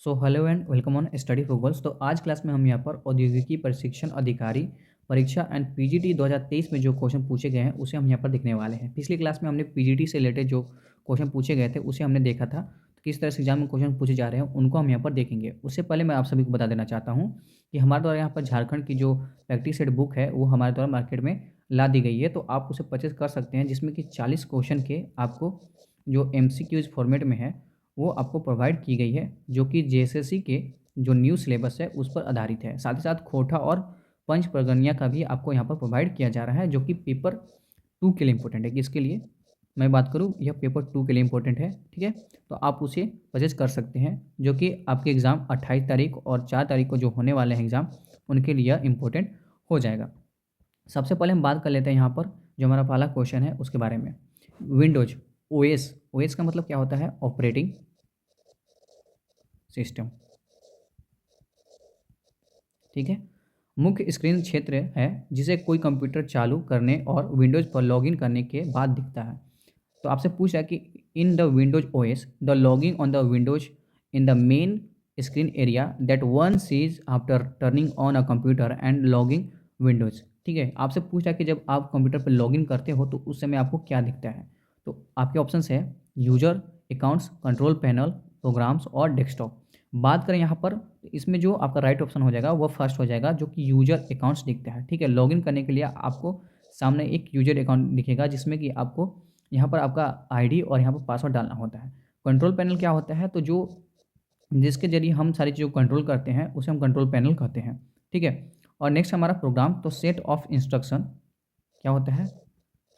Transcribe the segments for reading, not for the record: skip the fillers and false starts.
So hello and welcome on study for girls. तो आज class में हम यहाँ पर औद्योगिकी प्रशिक्षण अधिकारी परीक्षा एंड पीजीटी 2023 में जो क्वेश्चन पूछे गए हैं उसे हम यहाँ पर देखने वाले हैं। पिछली क्लास में हमने पीजीटी से रिलेटेड जो क्वेश्चन पूछे गए थे उसे हमने देखा था, तो किस तरह से एग्जाम में क्वेश्चन पूछे जा रहे हैं उनको हम यहाँ पर देखेंगे। उससे पहले मैं आप सभी को बता देना चाहता हूँ कि हमारे द्वारा यहाँ पर झारखंड की जो प्रैक्टिस सेट बुक है वो हमारे द्वारा मार्केट में ला दी गई है, तो आप उसे परचेज कर सकते हैं, जिसमें कि 40 क्वेश्चन के आपको जो MCQs फॉर्मेट में है वो आपको प्रोवाइड की गई है, जो कि जेएसएससी के जो न्यू सिलेबस है उस पर आधारित है। साथ ही साथ खोटा और पंच प्रगणिया का भी आपको यहाँ पर प्रोवाइड किया जा रहा है, जो कि पेपर 2 के लिए इंपॉर्टेंट है। किसके लिए मैं बात करूँ, यह पेपर 2 के लिए इंपॉर्टेंट है। ठीक है, तो आप उसे परचेज कर सकते हैं, जो कि आपके एग्ज़ाम 28 तारीख और 4 तारीख को जो होने वाले हैं एग्ज़ाम, उनके लिए इंपॉर्टेंट हो जाएगा। सबसे पहले हम बात कर लेते हैं यहाँ पर जो हमारा पहला क्वेश्चन है उसके बारे में। विंडोज ओएस, ओएस का मतलब क्या होता है? Operating system. ठीक है, मुख्य स्क्रीन क्षेत्र है जिसे कोई कंप्यूटर चालू करने और विंडोज पर लॉगिन करने के बाद दिखता है। तो आपसे पूछा है कि in the Windows OS the logging on the Windows in the main screen area that one seize after turning on a computer and logging Windows. ठीक है, आपसे पूछा कि जब आप कंप्यूटर पर लॉगिन करते हो तो उस समय आपको क्या दिखता है। तो आपके ऑप्शंस है user, accounts, control panel, programs और डेस्कटॉप। बात करें यहाँ पर, इसमें जो आपका राइट ऑप्शन हो जाएगा वो फर्स्ट हो जाएगा, जो कि यूजर अकाउंट्स दिखता है। ठीक है, लॉगिन करने के लिए आपको सामने एक यूजर अकाउंट दिखेगा, जिसमें कि आपको यहाँ पर आपका आईडी और यहाँ पर पासवर्ड डालना होता है। कंट्रोल पैनल क्या होता है? तो जो जिसके जरिए हम सारी चीज़ों को कंट्रोल करते हैं उसे हम कंट्रोल पैनल कहते हैं। ठीक है, और नेक्स्ट हमारा प्रोग्राम, तो सेट ऑफ इंस्ट्रक्शन क्या होता है?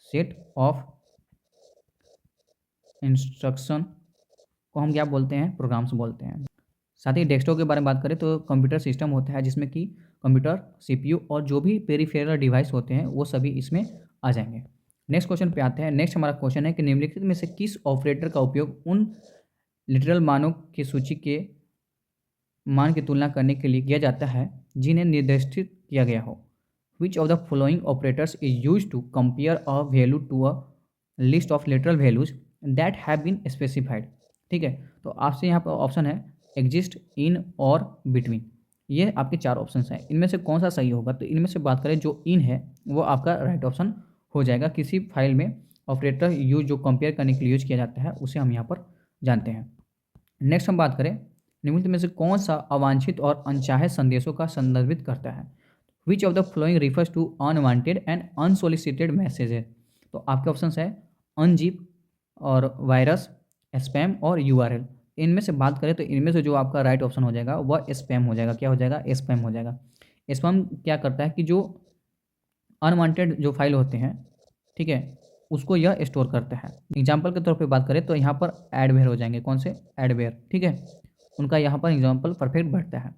सेट ऑफ इंस्ट्रक्शन को हम क्या बोलते हैं? प्रोग्राम्स बोलते हैं। साथ ही डेस्कटॉप के बारे में बात करें तो कंप्यूटर सिस्टम होता है जिसमें कि कंप्यूटर, सीपीयू और जो भी पेरिफेरल डिवाइस होते हैं वो सभी इसमें आ जाएंगे। नेक्स्ट क्वेश्चन पे आते हैं। नेक्स्ट हमारा क्वेश्चन है कि निम्नलिखित में से किस ऑपरेटर का उपयोग उन लिटरल मानों की सूची के मान की तुलना करने के लिए किया जाता है जिन्हें निर्दिष्टित किया गया हो। Which of the following operators is use to compare a value to a list of literal values that have been specified. ठीक है, तो आपसे यहाँ पर ऑप्शन है एग्जिस्ट, इन और बिटवीन। ये आपके 4 ऑप्शंस हैं, इनमें से कौन सा सही होगा? तो इनमें से बात करें जो इन है वो आपका राइट ऑप्शन हो जाएगा। किसी फाइल में ऑपरेटर यूज जो कंपेयर करने के लिए यूज किया जाता है उसे हम यहाँ पर जानते हैं। नेक्स्ट हम बात करें, निम्नलिखित में से कौन सा अवांछित और अनचाहे संदेशों का संदर्भित करता है? Which of the following refers to unwanted and unsolicited messages. तो आपके ऑप्शंस है अनजिप और वायरस, स्पैम और यूआरएल। इनमें से बात करें तो इनमें से जो आपका राइट ऑप्शन हो जाएगा वह स्पैम हो जाएगा। क्या हो जाएगा? स्पैम हो जाएगा। स्पैम क्या करता है कि जो अनवांटेड जो फाइल होते हैं, ठीक है, उसको यह स्टोर करता है। एग्जाम्पल के तौर पे बात करें तो यहाँ पर एडवेयर हो जाएंगे। कौन से? एडवेयर। ठीक है, उनका यहाँ पर एग्जाम्पल परफेक्ट बैठता है।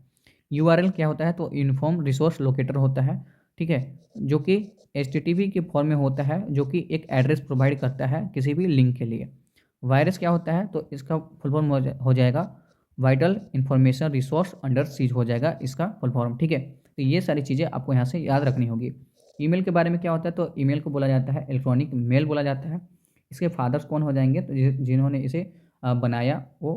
यूआरएल क्या होता है? तो यूनिफॉर्म रिसोर्स लोकेटर होता है। ठीक है, जो कि HTTP के फॉर्म में होता है, जो कि एक एड्रेस प्रोवाइड करता है किसी भी लिंक के लिए। वायरस क्या होता है? तो इसका फुल फॉर्म हो जाएगा vital information resource under seize हो जाएगा इसका फुल फॉर्म। ठीक है, तो ये सारी चीज़ें आपको यहाँ से याद रखनी होगी। ईमेल के बारे में क्या होता है? तो ईमेल को बोला जाता है इलेक्ट्रॉनिक मेल बोला जाता है। इसके फादर्स कौन हो जाएंगे? तो जिन्होंने इसे बनाया वो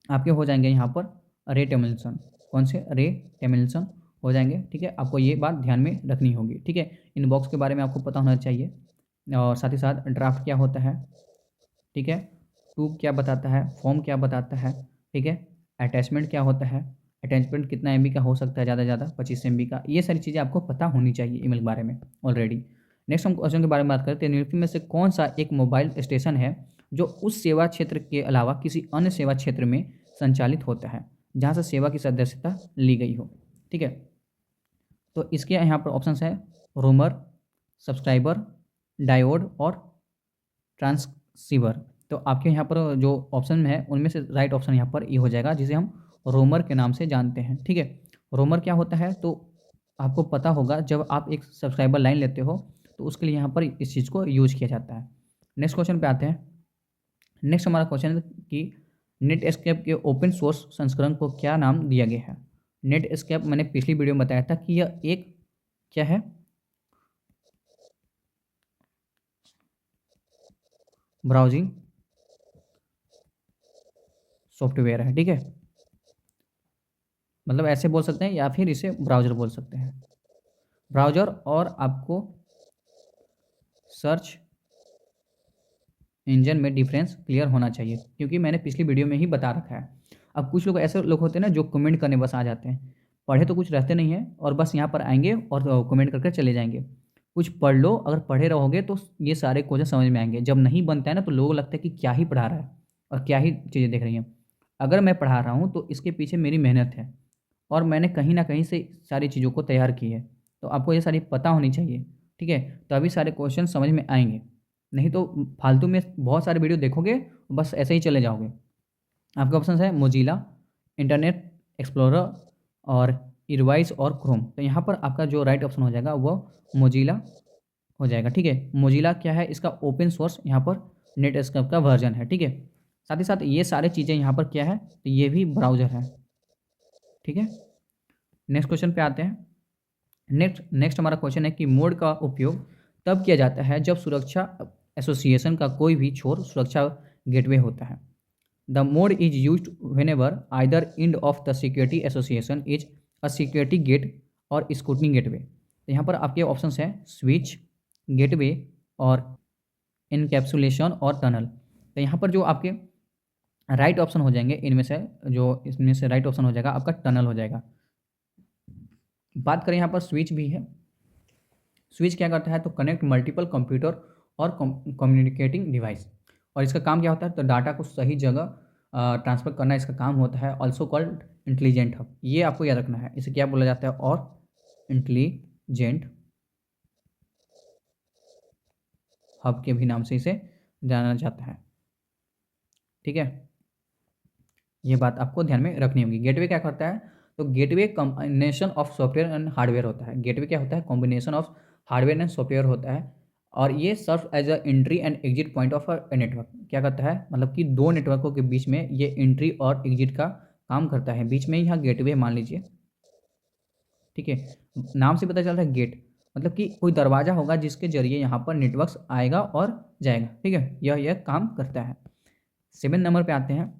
आपके हो जाएंगे यहाँ पर रे टॉमलिंसन। कौन से? रे टॉमलिंसन हो जाएंगे। ठीक है, आपको ये बात ध्यान में रखनी होगी। ठीक है, इनबॉक्स के बारे में आपको पता होना चाहिए, और साथ ही साथ ड्राफ्ट क्या होता है। ठीक है, टू क्या बताता है, फॉर्म क्या बताता है। ठीक है, अटैचमेंट क्या होता है, अटैचमेंट कितना MB का हो सकता है? ज़्यादा से ज़्यादा 25 MB का। ये सारी चीज़ें आपको पता होनी चाहिए ईमेल के बारे में ऑलरेडी। नेक्स्ट हम क्वेश्चन के बारे में बात करते हैं। निम्नलिखित में से कौन सा एक मोबाइल स्टेशन है जो उस सेवा क्षेत्र के अलावा किसी अन्य सेवा क्षेत्र में संचालित होता है जहाँ से सेवा की सदस्यता ली गई हो? ठीक है, तो इसके यहाँ पर ऑप्शन है रोमर, सब्सक्राइबर, डायोड और ट्रांससीवर। तो आपके यहाँ पर जो ऑप्शन में है उनमें से राइट ऑप्शन यहाँ पर ये हो जाएगा, जिसे हम रोमर के नाम से जानते हैं। ठीक है, रोमर क्या होता है? तो आपको पता होगा जब आप एक सब्सक्राइबर लाइन लेते हो तो उसके लिए यहाँ पर इस चीज़ को यूज किया जाता है। नेक्स्ट क्वेश्चन पे आते हैं। नेक्स्ट हमारा क्वेश्चन है कि नेटस्केप के ओपन सोर्स संस्करण को क्या नाम दिया गया है? नेटस्केप मैंने पिछली वीडियो में बताया था कि यह एक क्या है? ब्राउजिंग सॉफ्टवेयर है। ठीक है, मतलब ऐसे बोल सकते हैं या फिर इसे ब्राउज़र बोल सकते हैं। ब्राउज़र और आपको सर्च इंजन में डिफरेंस क्लियर होना चाहिए, क्योंकि मैंने पिछली वीडियो में ही बता रखा है। अब कुछ लोग ऐसे लोग होते हैं ना जो कमेंट करने बस आ जाते हैं, पढ़े तो कुछ रहते नहीं हैं और बस यहाँ पर आएंगे और कमेंट करके चले जाएंगे। कुछ पढ़ लो, अगर पढ़े रहोगे तो ये सारे क्वेश्चन समझ में आएंगे। जब नहीं बनता है ना तो लोगों को लगता है कि क्या ही पढ़ा रहा है और क्या ही चीज़ें देख रही हैं। अगर मैं पढ़ा रहा हूँ तो इसके पीछे मेरी मेहनत है और मैंने कहीं ना कहीं से सारी चीज़ों को तैयार की है, तो आपको ये सारी पता होनी चाहिए। ठीक है, तभी सारे क्वेश्चन समझ में आएंगे। नहीं तो फालतू में बहुत सारे वीडियो देखोगे, बस ऐसे ही चले जाओगे। आपके ऑप्शन है मोजिला, इंटरनेट एक्सप्लोरर और इरवाइस और क्रोम। तो यहाँ पर आपका जो राइट ऑप्शन हो जाएगा वो मोजिला हो जाएगा। ठीक है, मोजिला क्या है, इसका ओपन सोर्स यहाँ पर नेट स्कैप का वर्जन है। ठीक है, साथ ही साथ ये सारी चीज़ें यहाँ पर क्या है, तो ये भी ब्राउज़र है। ठीक है, नेक्स्ट क्वेश्चन पे आते हैं। नेक्स्ट हमारा क्वेश्चन है कि मोड का उपयोग तब किया जाता है जब सुरक्षा एसोसिएशन का कोई भी छोर सुरक्षा गेटवे होता है। The mode is use whenever either end of the security association is a security gate और स्कूटनी गेटवे। तो यहाँ पर आपके ऑप्शन हैं स्विच, गेटवे और इनकैप्सुलेशन और टनल। तो यहाँ पर जो आपके राइट ऑप्शन हो जाएंगे इनमें से, जो इसमें से राइट ऑप्शन हो जाएगा आपका टनल हो जाएगा। बात करें यहाँ पर स्विच भी है। स्विच क्या करता है, तो कनेक्ट मल्टीपल कंप्यूटर और कम्युनिकेटिंग डिवाइस। और इसका काम क्या होता है, तो डाटा को सही जगह ट्रांसफ़र करना इसका काम होता है। ऑल्सो कॉल्ड इंटेलिजेंट हब, ये आपको याद रखना है। इसे क्या बोला जाता है, और इंटेलिजेंट हब के भी नाम से इसे जाना जाता है। ठीक है, ये बात आपको ध्यान में रखनी होगी। गेटवे क्या करता है, तो gateway combination of software and hardware होता है। गेटवे क्या होता है, combination of hardware and software होता है और ये serve as a entry and exit point of a network. क्या करता है, मतलब कि दो नेटवर्कों के बीच में ये एंट्री और एग्जिट का काम करता है। बीच में यहाँ गेटवे मान लीजिए। ठीक है, नाम से पता चल रहा है गेट, मतलब कि कोई दरवाज़ा होगा जिसके जरिए यहाँ पर नेटवर्क आएगा और जाएगा। ठीक है, यह काम करता है। 7 नंबर पे आते हैं,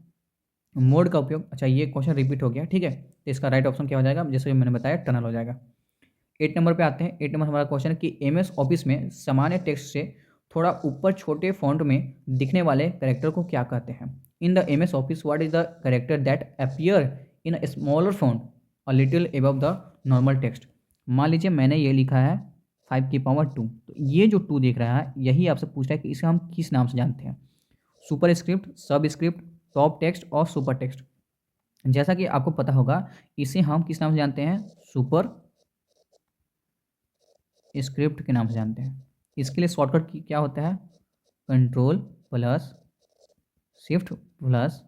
मोड का उपयोग। अच्छा, ये क्वेश्चन रिपीट हो गया। ठीक है, तो इसका राइट ऑप्शन क्या हो जाएगा, जैसे मैंने बताया टनल हो जाएगा। 8 नंबर पे आते हैं। 8 नंबर हमारा क्वेश्चन है कि एमएस ऑफिस में सामान्य टेक्स्ट से थोड़ा ऊपर छोटे फॉन्ट में दिखने वाले कैरेक्टर को क्या कहते हैं। In the MS office what is the character that appear in a smaller font a little above the normal text. मान लीजिए मैंने ये लिखा है 5 की पावर 2, तो ये जो 2 दिख रहा है यही आपसे पूछ रहा है कि इसे हम किस नाम से जानते हैं। सुपर स्क्रिप्ट, सब स्क्रिप्ट, टॉप टेक्स्ट और सुपर टेक्स्ट। जैसा कि आपको पता होगा, इसे हम किस नाम से जानते हैं, सुपर स्क्रिप्ट के नाम से जानते हैं। इसके लिए शॉर्टकट की क्या होता है, control plus shift plus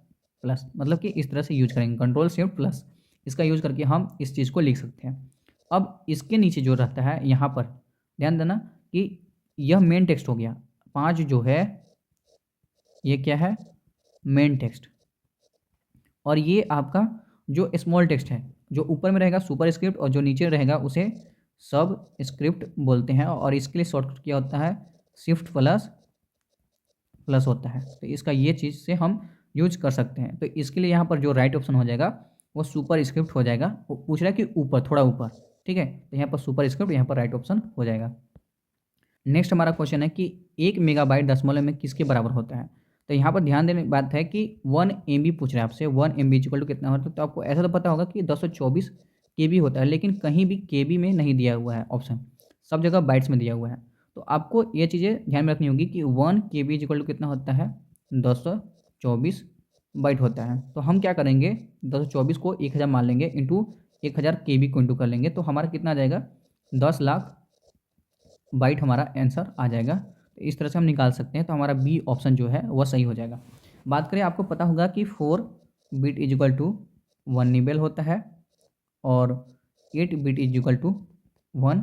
plus, मतलब कि इस तरह से यूज करेंगे, कंट्रोल शिफ्ट प्लस। इसका यूज करके हम इस चीज़ को लिख सकते हैं। अब इसके नीचे जो रहता है यहाँ पर ध्यान देना कि यह मेन टेक्स्ट हो गया। 5 जो है ये क्या है, मेन टेक्स्ट। और ये आपका जो स्मॉल टेक्स्ट है, जो ऊपर में रहेगा सुपर स्क्रिप्ट और जो नीचे रहेगा उसे सब स्क्रिप्ट बोलते हैं। और इसके लिए शॉर्टकट क्या होता है, शिफ्ट प्लस प्लस होता है। तो इसका ये चीज़ से हम यूज कर सकते हैं। तो इसके लिए यहाँ पर जो राइट ऑप्शन हो जाएगा वो सुपर स्क्रिप्ट हो जाएगा। वो पूछ रहा है कि ऊपर, थोड़ा ऊपर। ठीक है, तो यहाँ पर सुपर स्क्रिप्ट, यहाँ पर राइट ऑप्शन हो जाएगा। नेक्स्ट हमारा क्वेश्चन है कि 1 मेगाबाइट दशमलव में किसके बराबर होता है। तो यहाँ पर ध्यान देने की बात है कि 1 MB पूछ रहा है आपसे, 1 MB इक्वल टू कितना होता है। तो आपको ऐसा तो पता होगा कि 224 KB होता है, लेकिन कहीं भी KB में नहीं दिया हुआ है ऑप्शन, सब जगह बाइट्स में दिया हुआ है। तो आपको ये चीज़ें ध्यान में रखनी होगी कि 1 KB इक्वल टू कितना होता है, 224 बाइट होता है। तो हम क्या करेंगे, 224 को 1000 मान लेंगे, इंटू 1000 KB को इंटू कर लेंगे, तो हमारा कितना आ जाएगा, 10 लाख बाइट हमारा आंसर आ जाएगा। तो इस तरह से हम निकाल सकते हैं। तो हमारा बी ऑप्शन जो है वह सही हो जाएगा। बात करें, आपको पता होगा कि 4 bit is equal to 1 nibble होता है और 8 bit is equal to 1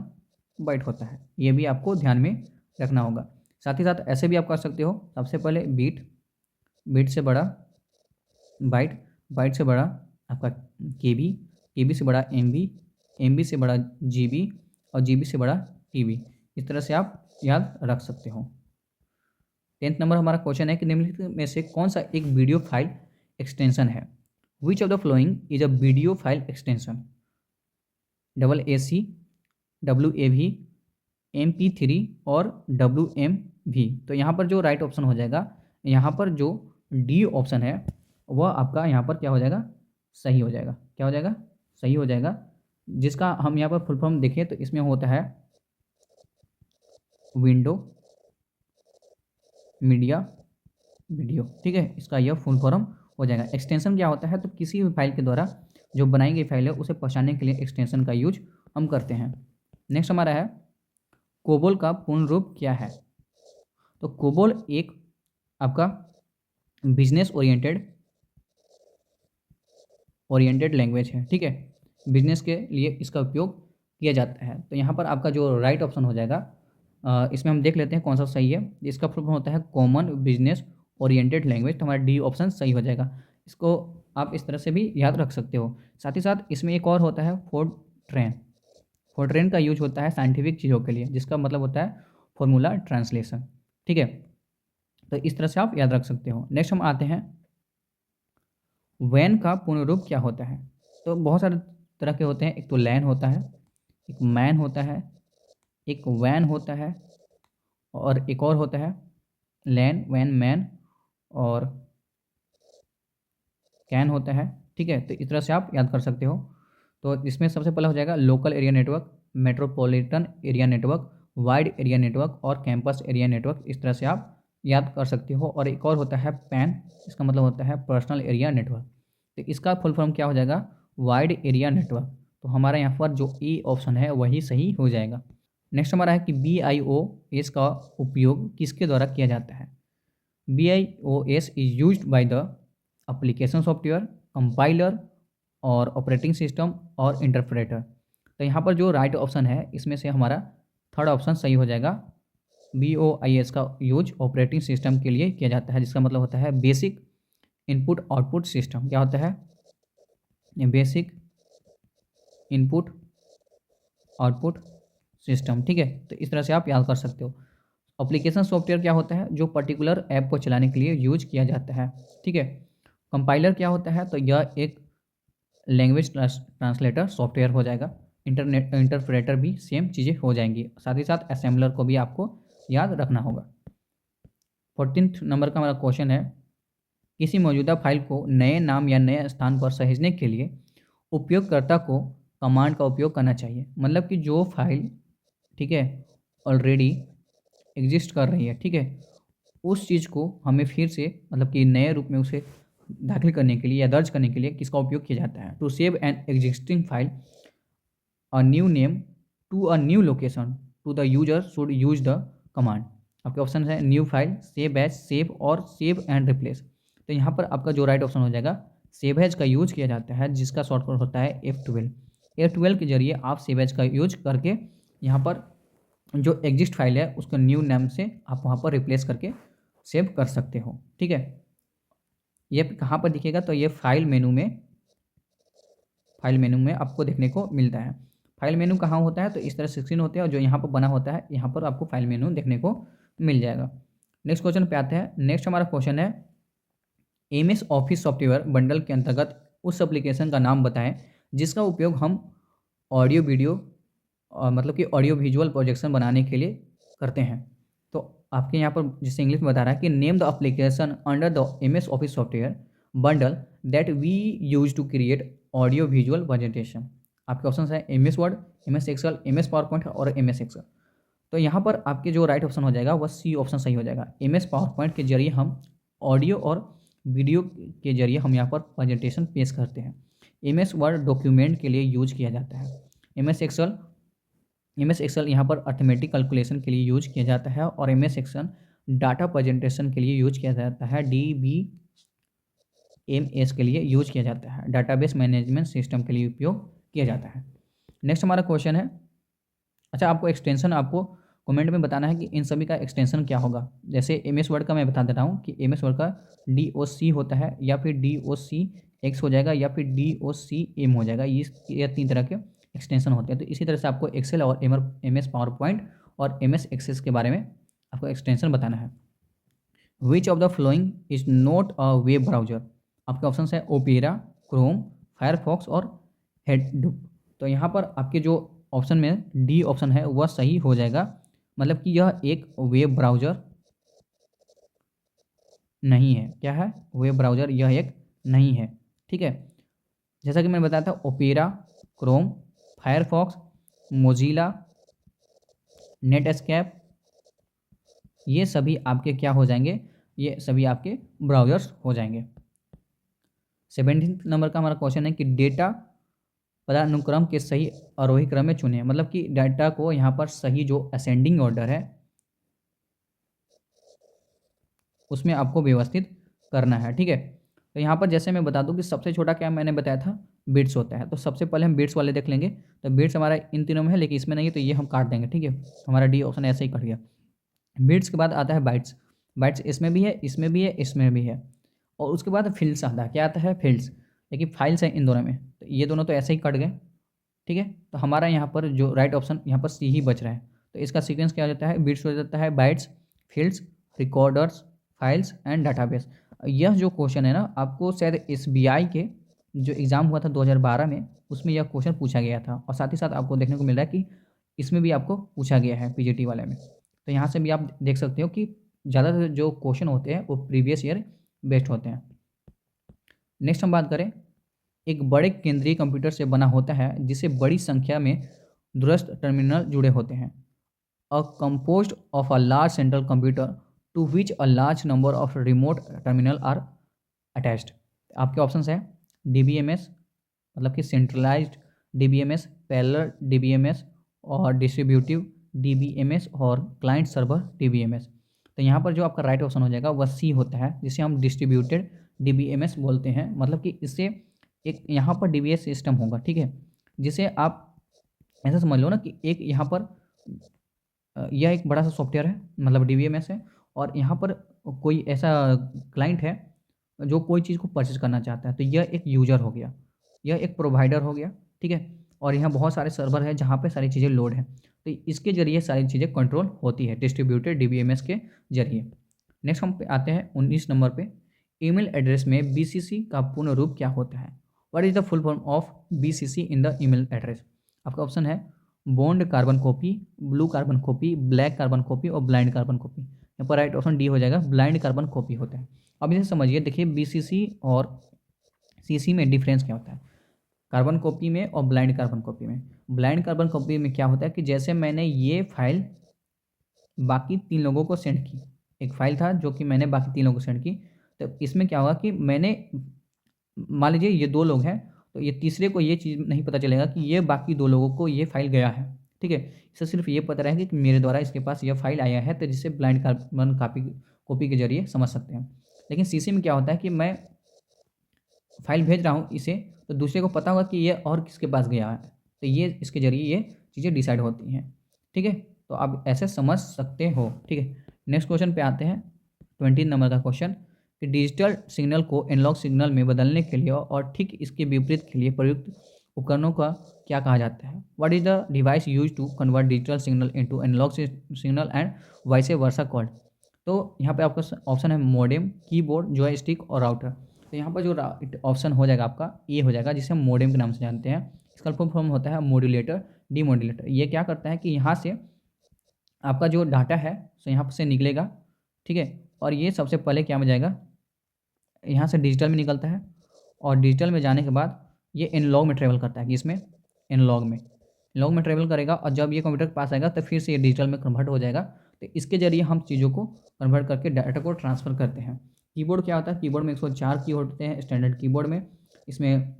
byte होता है। ये भी आपको ध्यान में रखना होगा। साथ ही साथ ऐसे भी आप कर सकते हो, सबसे पहले बीट, बीट से बड़ा बाइट, बाइट से बड़ा आपका केबी, केबी से बड़ा एमबी, एमबी से बड़ा जीबी और जीबी से बड़ा टीबी। इस तरह से आप याद रख सकते हो। 10th नंबर हमारा क्वेश्चन है कि निम्नलिखित में से कौन सा एक वीडियो फाइल एक्सटेंशन है। Which of the following is a video file extension? AAC, WAV, MP3 और WMV। तो यहाँ पर जो राइट ऑप्शन हो जाएगा, यहाँ पर जो डी ऑप्शन है वह आपका यहाँ पर क्या हो जाएगा, सही हो जाएगा। क्या हो जाएगा, सही हो जाएगा। जिसका हम यहाँ पर फुल फॉर्म देखें तो इसमें होता है विंडो मीडिया वीडियो, ठीक है, इसका यह फुल फॉर्म हो जाएगा। एक्सटेंशन क्या होता है, तो किसी भी फाइल के द्वारा जो बनाई गई फाइल है उसे पहचानने के लिए एक्सटेंशन का यूज हम करते हैं। नेक्स्ट हमारा है कोबोल का पूर्ण रूप क्या है? तो कोबोल एक आपका बिजनेस ओरिएंटेड लैंग्वेज है, ठीक है, बिजनेस के लिए इसका उपयोग किया जाता है। तो यहाँ पर आपका जो राइट ऑप्शन हो जाएगा, इसमें हम देख लेते हैं कौन सा सही है। इसका फुल फॉर्म होता है कॉमन बिजनेस ओरिएंटेड लैंग्वेज। तो हमारा डी ऑप्शन सही हो जाएगा। इसको आप इस तरह से भी याद रख सकते हो। साथ ही साथ इसमें एक और होता है फोर्ट्रेन का यूज होता है साइंटिफिक चीज़ों के लिए, जिसका मतलब होता है फॉर्मूला ट्रांसलेशन, ठीक है। तो इस तरह से आप याद रख सकते हो। नेक्स्ट हम आते हैं वैन का पूर्ण रूप क्या होता है? तो बहुत सारे तरह के होते हैं। एक तो लैन होता है, एक मैन होता है, एक वैन होता है, और एक और होता है लैन, वैन, मैन और कैन होता है, ठीक है। तो इस तरह से आप याद कर सकते हो। तो इसमें सबसे पहला हो जाएगा local area network, metropolitan area network, wide area network और कैंपस एरिया नेटवर्क। इस तरह से आप याद कर सकते हो। और एक और होता है पैन, इसका मतलब होता है पर्सनल एरिया नेटवर्क। तो इसका फुल फॉर्म क्या हो जाएगा, वाइड एरिया नेटवर्क। तो हमारा यहाँ पर जो ई ऑप्शन है वही सही हो जाएगा। नेक्स्ट हमारा है कि BIOS का उपयोग किसके द्वारा किया जाता है? BIOS is used by the application software, compiler और ऑपरेटिंग सिस्टम और इंटरप्रेटर। तो यहाँ पर जो राइट ऑप्शन है इसमें से हमारा थर्ड ऑप्शन सही हो जाएगा। BIOS का यूज ऑपरेटिंग सिस्टम के लिए किया जाता है, जिसका मतलब होता है बेसिक इनपुट आउटपुट सिस्टम। क्या होता है, बेसिक इनपुट आउटपुट सिस्टम, ठीक है। तो इस तरह से आप याद कर सकते हो। एप्लीकेशन सॉफ्टवेयर क्या होता है, जो पर्टिकुलर ऐप को चलाने के लिए यूज किया जाता है, ठीक है। कंपाइलर क्या होता है, तो यह एक लैंग्वेज ट्रांसलेटर सॉफ्टवेयर हो जाएगा। इंटरप्रेटर भी सेम चीज़ें हो जाएंगी। साथ ही साथ असेंबलर को भी आपको याद रखना होगा। 14th नंबर का हमारा क्वेश्चन है, किसी मौजूदा फाइल को नए नाम या नए स्थान पर सहेजने के लिए उपयोगकर्ता को कमांड का उपयोग करना चाहिए। मतलब कि जो फाइल, ठीक है, ऑलरेडी एग्जिस्ट कर रही है, ठीक है, उस चीज़ को हमें फिर से मतलब कि नए रूप में उसे दाखिल करने के लिए या दर्ज करने के लिए किसका उपयोग किया जाता है? To save an existing file a new name to a new location to the user should use the command. आपके ऑप्शन है new file, save as, save और सेव एंड रिप्लेस। तो यहाँ पर आपका जो राइट ऑप्शन हो जाएगा, सेव एज का यूज किया जाता है, जिसका शॉर्टकट होता है F12। F12 के जरिए आप सेव एज का यूज करके यहाँ पर जो एग्जिस्ट फाइल है उसको न्यू नेम से आप वहाँ पर रिप्लेस करके सेव कर सकते हो, ठीक है। ये कहाँ पर दिखेगा, तो ये फाइल मेनू में आपको देखने को मिलता है। फाइल मेनू कहाँ होता है, तो इस तरह से स्क्रीन होते हैं और जो यहाँ पर बना होता है यहाँ पर आपको फाइल मेनू देखने को मिल जाएगा। नेक्स्ट क्वेश्चन पे आते हैं। नेक्स्ट हमारा क्वेश्चन है, MS ऑफिस सॉफ्टवेयर बंडल के अंतर्गत उस एप्लीकेशन का नाम बताएं जिसका उपयोग हम ऑडियो वीडियो मतलब कि ऑडियो विजुअल प्रोजेक्शन बनाने के लिए करते हैं। तो आपके यहाँ पर जिससे इंग्लिश में बता रहा है कि name the application under the MS Office software bundle that we use to create audio visual presentation. आपके ऑप्शन है MS Word, MS Excel, MS PowerPoint और MS एक्सेल। तो यहाँ पर आपके जो राइट ऑप्शन हो जाएगा वह C ऑप्शन सही हो जाएगा। MS पावर पॉइंट के जरिए हम ऑडियो और वीडियो के जरिए हम यहाँ पर प्रेजेंटेशन पेश करते हैं। MS वर्ड डॉक्यूमेंट के लिए यूज किया जाता है। MS एक्सेल यहाँ पर अर्थमेटिक कैलकुलेशन के लिए यूज किया जाता है और MS एक्सेल डाटा प्रेजेंटेशन के लिए यूज किया जाता है। DBMS के लिए यूज किया जाता है, डाटाबेस मैनेजमेंट सिस्टम के लिए उपयोग किया जाता है। नेक्स्ट हमारा क्वेश्चन है, अच्छा आपको एक्सटेंशन आपको कमेंट में बताना है कि इन सभी का एक्सटेंशन क्या होगा। जैसे MS वर्ड का मैं बता देता हूँ कि MS वर्ड का DOC होता है या फिर DOCX हो जाएगा या फिर DOCM हो जाएगा। ये 3 तरह के एक्सटेंशन होते हैं। तो इसी तरह से आपको एक्सेल और MS पावर पॉइंट और MS एक्सेस के बारे में आपको एक्सटेंशन बताना है। Which of the following is not a web browser. आपके ऑप्शन है ओपेरा, क्रोम, फायरफॉक्स और हेडूप। तो यहाँ पर आपके जो ऑप्शन में डी ऑप्शन है वह सही हो जाएगा, मतलब कि यह एक वेब ब्राउज़र नहीं है। क्या है? वेब ब्राउज़र यह एक नहीं है। ठीक है, जैसा कि मैंने बताया था opera, Chrome, Firefox, Mozilla, Netscape, ये सभी आपके क्या हो जाएंगे? ये सभी आपके ब्राउज़र्स हो जाएंगे। 17 नंबर का हमारा क्वेश्चन है कि डेटा पदानुक्रम के सही आरोही क्रम में चुनें, मतलब कि डाटा को यहाँ पर सही जो असेंडिंग ऑर्डर है उसमें आपको व्यवस्थित करना है। ठीक है, तो यहाँ पर जैसे मैं बता दूं कि सबसे छोटा क्या मैंने बताया था, बिट्स होता है। तो सबसे पहले हम बिट्स वाले देख लेंगे। तो बिट्स हमारा इन तीनों में है, लेकिन इसमें नहीं है, तो ये हम काट देंगे। ठीक है, हमारा डी ऑप्शन ऐसे ही कट गया। बिट्स के बाद आता है बाइट्स। बाइट्स इसमें भी है, इसमें भी है, इसमें भी है। और उसके बाद फील्ड्स आता है। क्या आता है? फील्ड्स, लेकिन फाइल्स है इन दोनों में, तो ये दोनों तो ऐसे ही कट गए। ठीक है, तो हमारा यहाँ पर जो राइट ऑप्शन यहाँ पर सी ही बच रहा है। तो इसका सीक्वेंस क्या हो जाता है? बिट्स हो जाता है bytes, fields, recorders, files and database. यह जो क्वेश्चन है ना, आपको शायद एसबीआई के जो एग्ज़ाम हुआ था 2012 में, उसमें यह क्वेश्चन पूछा गया था। और साथ ही साथ आपको देखने को मिल रहा है कि इसमें भी आपको पूछा गया है पीजीटी वाले में। तो यहाँ से भी आप देख सकते हो कि ज़्यादातर जो क्वेश्चन होते हैं वो प्रीवियस ईयर बेस्ड होते हैं। नेक्स्ट हम बात करें, एक बड़े केंद्रीय कंप्यूटर से बना होता है जिसे बड़ी संख्या में दूरस्थ टर्मिनल जुड़े होते हैं। अ composed of a large central computer to which a large number of remote terminal are attached। आपके ऑप्शंस हैं DBMS, मतलब कि सेंट्रलाइज्ड DBMS, पैरेलल DBMS और डिस्ट्रीब्यूटिव DBMS और क्लाइंट सर्वर DBMS। तो यहाँ पर जो आपका राइट ऑप्शन हो जाएगा वह सी होता है, जिसे हम डिस्ट्रीब्यूटेड DBMS बोलते हैं। मतलब कि इससे एक यहाँ पर DBS सिस्टम होगा। ठीक है, जिसे आप ऐसा समझ लो ना कि एक यहाँ पर यह एक बड़ा सा सॉफ्टवेयर है, मतलब DBMS है, और यहाँ पर कोई ऐसा क्लाइंट है जो कोई चीज़ को परचेज करना चाहता है, तो यह एक यूजर हो गया, यह एक प्रोवाइडर हो गया। ठीक है, और यहाँ बहुत सारे सर्वर है जहाँ पे सारी चीज़ें लोड है, तो इसके जरिए सारी चीज़ें कंट्रोल होती है डिस्ट्रीब्यूटेड DBMS के जरिए। नेक्स्ट हम पे आते हैं 19 नंबर पे, ईमेल एड्रेस में BCC का पूर्ण रूप क्या होता है? What is the full form of BCC in the email address? आपका ऑप्शन है bond carbon copy, blue carbon copy, black carbon copy और ब्लाइंड कार्बन कॉपी। यहाँ पर राइट ऑप्शन डी हो जाएगा, ब्लाइंड कार्बन कॉपी होता है। अब इसे समझिए, देखिए BCC और CC में डिफरेंस क्या होता है, कार्बन कॉपी में और ब्लाइंड कार्बन कॉपी में। ब्लाइंड कार्बन कॉपी में क्या होता है कि जैसे मैंने ये फाइल बाकी 3 लोगों को सेंड की, एक फाइल था जो कि मैंने बाकी 3 लोगों को सेंड की, तो इसमें क्या होगा कि मैंने, मान लीजिए ये 2 लोग हैं, तो ये तीसरे को ये चीज़ नहीं पता चलेगा कि ये बाकी 2 लोगों को ये फाइल गया है। ठीक है, इसे सिर्फ ये पता रहेगा कि मेरे द्वारा इसके पास यह फाइल आया है, तो जिसे ब्लाइंड कार्बन कॉपी के जरिए समझ सकते हैं। लेकिन CC में क्या होता है कि मैं फाइल भेज रहा हूँ इसे, तो दूसरे को पता होगा कि ये और किसके पास गया है, तो ये इसके जरिए ये चीज़ें डिसाइड होती हैं। ठीक है, तो आप ऐसे समझ सकते हो। ठीक है, नेक्स्ट क्वेश्चन पे आते हैं, 20 नंबर का क्वेश्चन, कि डिजिटल सिग्नल को एनालॉग सिग्नल में बदलने के लिए और ठीक इसके विपरीत के लिए प्रयुक्त उपकरणों का क्या कहा जाता है? What is the device use to convert digital signal into analogue signal and vice versa called? तो यहाँ पे आपका ऑप्शन है मॉडेम, कीबोर्ड, जॉयस्टिक और राउटर। तो यहाँ पर जो ऑप्शन हो जाएगा आपका ए हो जाएगा, जिसे हम मॉडेम के नाम से जानते हैं। इसका फुल फॉर्म होता है मॉड्यूलेटर, डीमॉड्यूलेटर। ये क्या करता है कि यहाँ से आपका जो डाटा है सो यहाँ से निकलेगा। ठीक है, और ये सबसे पहले क्या में जाएगा, यहाँ से डिजिटल में निकलता है, और डिजिटल में जाने के बाद ये एनालॉग में ट्रेवल करता है। कि इसमें एनालॉग में ट्रेवल करेगा, और जब ये कंप्यूटर के पास आएगा तो फिर से ये डिजिटल में कन्वर्ट हो जाएगा। तो इसके जरिए हम चीज़ों को कन्वर्ट करके डाटा को ट्रांसफ़र करते हैं। कीबोर्ड क्या होता है? कीबोर्ड में 104 की होते हैं स्टैंडर्ड कीबोर्ड में। इसमें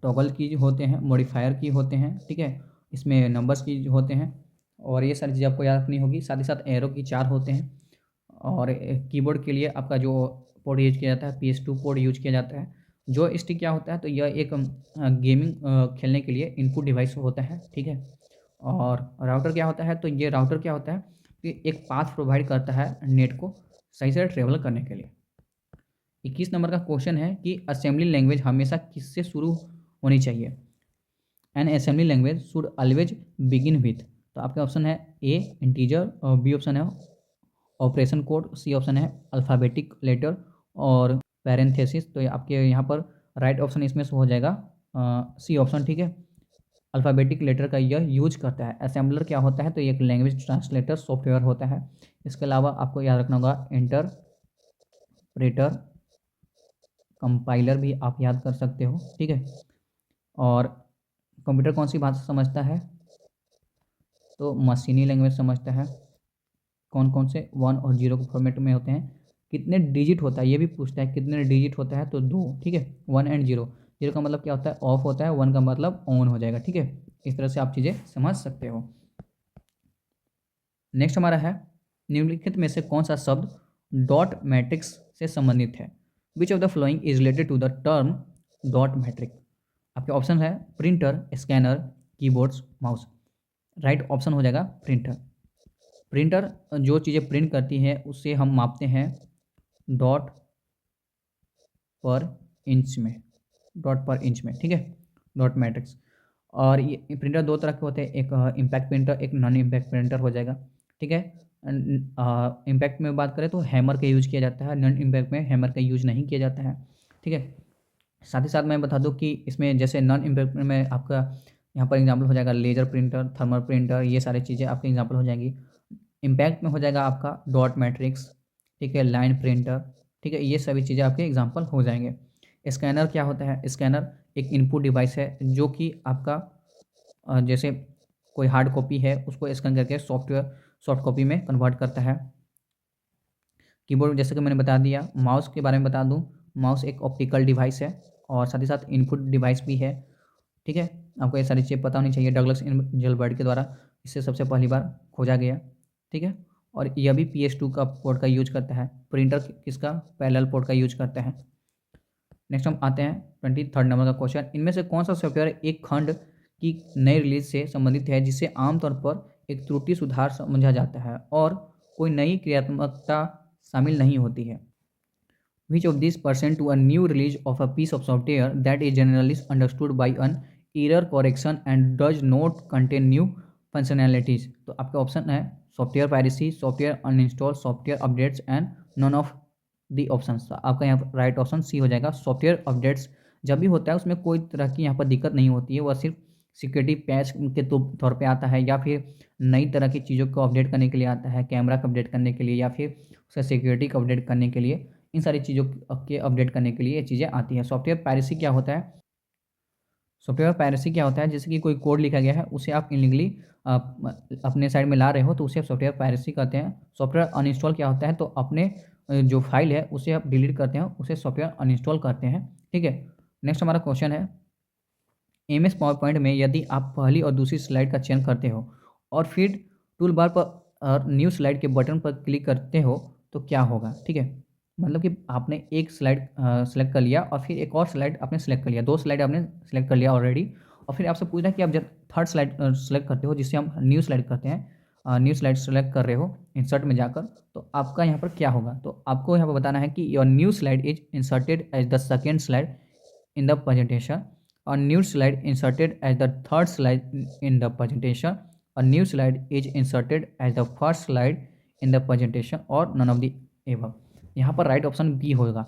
टॉगल की होते हैं, मॉडिफायर की होते हैं। ठीक है, इसमें नंबर्स की होते हैं, और ये सारी चीज़ें आपको याद रखनी होगी। साथ ही साथ एरो की 4 होते हैं। और कीबोर्ड के लिए आपका जो पोर्ट यूज किया जाता है, PS2 पोर्ट यूज किया जाता है। जो स्टिक क्या होता है, तो यह एक गेमिंग खेलने के लिए इनपुट डिवाइस होता है। ठीक है, और राउटर क्या होता है, तो ये राउटर क्या होता है कि एक पाथ प्रोवाइड करता है नेट को सही से ट्रेवल करने के लिए। 21 नंबर का क्वेश्चन है कि असेंबली लैंग्वेज हमेशा किससे शुरू होनी चाहिए? N assembly language should always begin with. तो आपके ऑप्शन है ए इंटीजर, और बी ऑप्शन है ऑपरेशन कोड, सी ऑप्शन है अल्फ़ाबेटिक लेटर और पैरेंथेसिस। तो आपके यहाँ पर राइट ऑप्शन इसमें से हो जाएगा सी ऑप्शन, ठीक है। अल्फ़ाबेटिक लेटर का यह यूज करता है। असेंबलर क्या होता है, तो ये एक लैंग्वेज ट्रांसलेटर सॉफ्टवेयर होता है। इसके अलावा आपको याद रखना होगा इंटरप्रेटर, कंपाइलर भी आप याद कर सकते हो, ठीक है। और कंप्यूटर कौन सी भाषा समझता है, तो मशीनी लैंग्वेज समझता है। कौन कौन से 1 और 0 के फॉर्मेट में होते हैं, कितने डिजिट होता है ये भी पूछता है, कितने डिजिट होता है, तो 2, ठीक है। 1 एंड 0, 0 का मतलब क्या होता है, ऑफ होता है, 1 का मतलब ऑन हो जाएगा, ठीक है। इस तरह से आप चीज़ें समझ सकते हो। नेक्स्ट हमारा है, निम्नलिखित में से कौन सा शब्द डॉट मैट्रिक्स से संबंधित है। Which of the following is related to the term dot matrix. आपके ऑप्शन है printer, scanner, keyboards, mouse. Right option हो जाएगा प्रिंटर। प्रिंटर जो चीज़ें प्रिंट करती है उससे हम मापते हैं डॉट पर इंच में, डॉट पर इंच में, ठीक है, डॉट मैट्रिक्स। और ये प्रिंटर दो तरह के होते हैं, एक इम्पैक्ट प्रिंटर, एक नॉन इम्पैक्ट प्रिंटर हो जाएगा, ठीक है। इम्पैक्ट में बात करें तो हैमर का यूज किया जाता है, नॉन इम्पैक्ट में हैमर का यूज नहीं किया जाता है, ठीक है। साथ ही साथ मैं बता दूं कि इसमें जैसे नॉन इम्पैक्ट में आपका यहाँ पर एग्जाम्पल हो जाएगा लेजर प्रिंटर, थर्मल प्रिंटर, ये सारी चीज़ें आपके एग्जाम्पल हो जाएंगी। इम्पैक्ट में हो जाएगा आपका डॉट मैट्रिक्स, ठीक है, लाइन प्रिंटर, ठीक है, ये सभी चीज़ें आपके एग्जाम्पल हो जाएंगे। स्कैनर क्या होता है, स्कैनर एक इनपुट डिवाइस है जो कि आपका जैसे कोई हार्ड कॉपी है उसको स्कैन करके सॉफ्ट कॉपी में कन्वर्ट करता है। कीबोर्ड जैसे कि मैंने बता दिया। माउस के बारे में बता दूं, माउस एक ऑप्टिकल डिवाइस है और साथ ही साथ इनपुट डिवाइस भी है, ठीक है। आपको ये सारी चीज़ें पता होनी चाहिए, डगलस एंजेलबर्ट के द्वारा इसे सबसे पहली बार खोजा गया, ठीक है। और यह भी PS2 का पोर्ट का यूज करता है। प्रिंटर किसका, पैरेलल पोर्ट का यूज करता है। नेक्स्ट हम आते हैं 23rd नंबर का क्वेश्चन, इनमें से कौन सा सॉफ्टवेयर एक खंड की नई रिलीज से संबंधित है जिसे आमतौर पर एक त्रुटि सुधार समझा जाता है और कोई नई क्रियात्मकता शामिल नहीं होती है। Which of these pertain to a new release of a piece of software that is generally understood by an error correction and does not contain new functionalities। तो आपका ऑप्शन है software piracy, software uninstall, software updates and none of the options. आपका यहाँ right option C हो जाएगा। Software updates जब भी होता है उसमें कोई तरह की यहाँ पर दिक्कत नहीं होती है, वह सिर्फ सिक्योरिटी पैच के तौर पे आता है या फिर नई तरह की चीज़ों को अपडेट करने के लिए आता है, कैमरा को अपडेट करने के लिए या फिर उसका सिक्योरिटी को अपडेट करने के लिए, इन सारी चीज़ों के अपडेट करने के लिए ये चीज़ें आती हैं। सॉफ्टवेयर पायरेसी क्या होता है, सॉफ्टवेयर पायरेसी क्या होता है, जैसे कि कोई कोड लिखा गया है उसे आप इलीगली अपने साइड में ला रहे हो तो उसे आप सॉफ्टवेयर पायरेसी कहते हैं। सॉफ्टवेयर अनइंस्टॉल क्या होता है, तो अपने जो फाइल है उसे आप डिलीट करते हैं, उसे सॉफ्टवेयर अनइंस्टॉल करते हैं, ठीक है। नेक्स्ट हमारा क्वेश्चन है, MS पावर पॉइंट में यदि आप पहली और दूसरी स्लाइड का चयन करते हो और फिर टूल बार पर न्यू स्लाइड के बटन पर क्लिक करते हो तो क्या होगा, ठीक है। मतलब कि आपने एक स्लाइड सेलेक्ट कर लिया और फिर एक और स्लाइड आपने सेलेक्ट कर लिया, दो स्लाइड आपने सेलेक्ट कर लिया ऑलरेडी, और फिर आपसे पूछना है कि आप जब थर्ड स्लाइड सेलेक्ट करते हो जिससे हम न्यू स्लाइड करते हैं, न्यू स्लाइड सेलेक्ट कर रहे हो इंसर्ट में जाकर, तो आपका यहाँ पर क्या होगा, तो आपको यहाँ पर बताना है कि your new slide is inserted as the second slide in the presentation, a new slide inserted as the third slide in the presentation, a new slide is inserted as the first slide in the presentation और none of the above। यहाँ पर right option B होगा।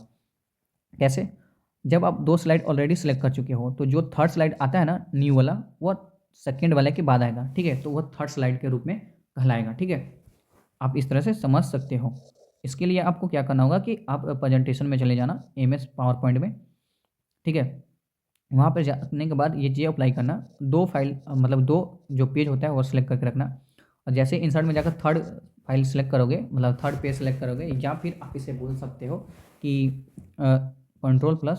कैसे, जब आप दो slide already select कर चुके हो तो जो थर्ड स्लाइड आता है ना न्यू वाला, वह सेकेंड वाले के बाद आएगा, ठीक है, तो वह थर्ड स्लाइड के रूप में कहलाएगा, ठीक है। आप इस तरह से समझ सकते हो। इसके लिए आपको क्या करना होगा कि आप प्रेजेंटेशन में चले जाना MS पावर पॉइंट में, ठीक है। वहाँ पर जाने के बाद ये चीज़ अप्लाई करना, दो फाइल मतलब दो जो पेज होता है वो सिलेक्ट करके रखना, और जैसे इंसर्ट में जाकर थर्ड फाइल सेलेक्ट करोगे, मतलब थर्ड पेज सेलेक्ट करोगे, या फिर आप इसे बोल सकते हो कि Ctrl+N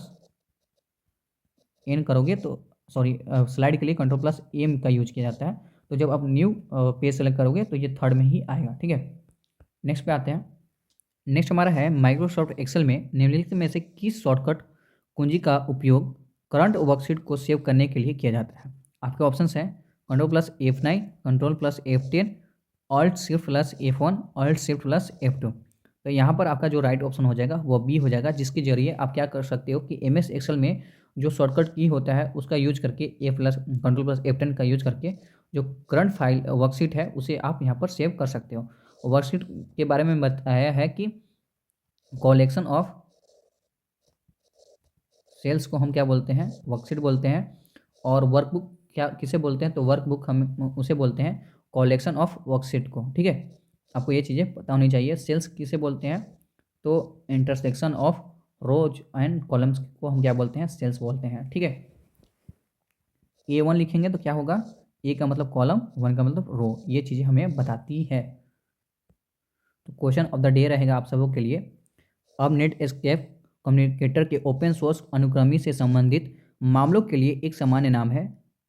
करोगे तो सॉरी स्लाइड के लिए Ctrl+M का यूज किया जाता है, तो जब आप न्यू पेज सेलेक्ट करोगे तो ये थर्ड में ही आएगा, ठीक है। नेक्स्ट पे आते हैं। नेक्स्ट हमारा है माइक्रोसॉफ्ट एक्सेल में निम्नलिखित में से किस शॉर्टकट कुंजी का उपयोग करंट वर्कशीट को सेव करने के लिए किया जाता है। आपके ऑप्शंस हैं Ctrl+F9, Ctrl+F10, Alt+F1, Alt+F2। तो यहाँ पर आपका जो राइट ऑप्शन हो जाएगा वो बी हो जाएगा, जिसके जरिए आप क्या कर सकते हो कि MS एक्सेल में जो शॉर्टकट की होता है उसका यूज करके Ctrl+F10 का यूज करके जो करंट फाइल वर्कशीट है उसे आप यहाँ पर सेव कर सकते हो। वर्कशीट के बारे में बताया है कि कलेक्शन ऑफ सेल्स को हम क्या बोलते हैं, वर्कशीट बोलते हैं। और वर्कबुक क्या किसे बोलते हैं, तो वर्कबुक हम उसे बोलते हैं कलेक्शन ऑफ वर्कशीट को। ठीक है, आपको ये चीज़ें पता होनी चाहिए। सेल्स किसे बोलते हैं, तो intersection of rose and columns को हम क्या बोलते हैं, सेल्स बोलते हैं। ठीक है, A1 लिखेंगे तो क्या होगा, ए का मतलब कॉलम, 1 का मतलब रो, ये चीज़ें हमें बताती है। तो क्वेश्चन ऑफ द डे रहेगा आप सबों के लिए, अब नेट एस्केप कम्युनिकेटर के ओपन सोर्स अनुक्रमी से संबंधित मामलों के लिए एक सामान्य नाम है।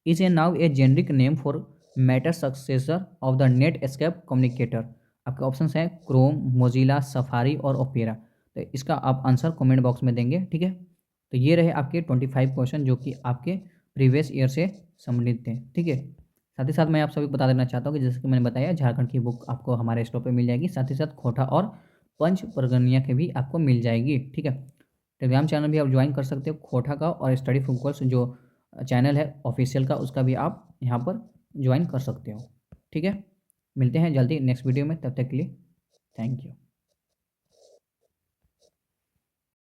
Is a now A generic name for matter successor of the net escape communicator. आपके ऑप्शन हैं क्रोम, मोजिला, सफारी और ओपेरा। तो इसका आप आंसर कमेंट बॉक्स में देंगे। ठीक है, तो ये रहे आपके 25 क्वेश्चन जो कि आपके प्रीवियस ईयर से संबंधित थे। ठीक है, साथ ही साथ मैं आप सभी को बता देना चाहता हूँ कि जैसे कि मैंने बताया, झारखंड की बुक आपको हमारे स्टोर पे मिल जाएगी, साथ ही साथ खोटा और पंच परगनिया के भी आपको मिल जाएगी। ठीक है, टेलीग्राम चैनल भी आप ज्वाइन कर सकते हो खोटा का, और स्टडी फोकस जो चैनल है ऑफिशियल का, उसका भी आप यहाँ पर ज्वाइन कर सकते हो। ठीक है, मिलते हैं जल्दी नेक्स्ट वीडियो में, तब तक के लिए थैंक यू।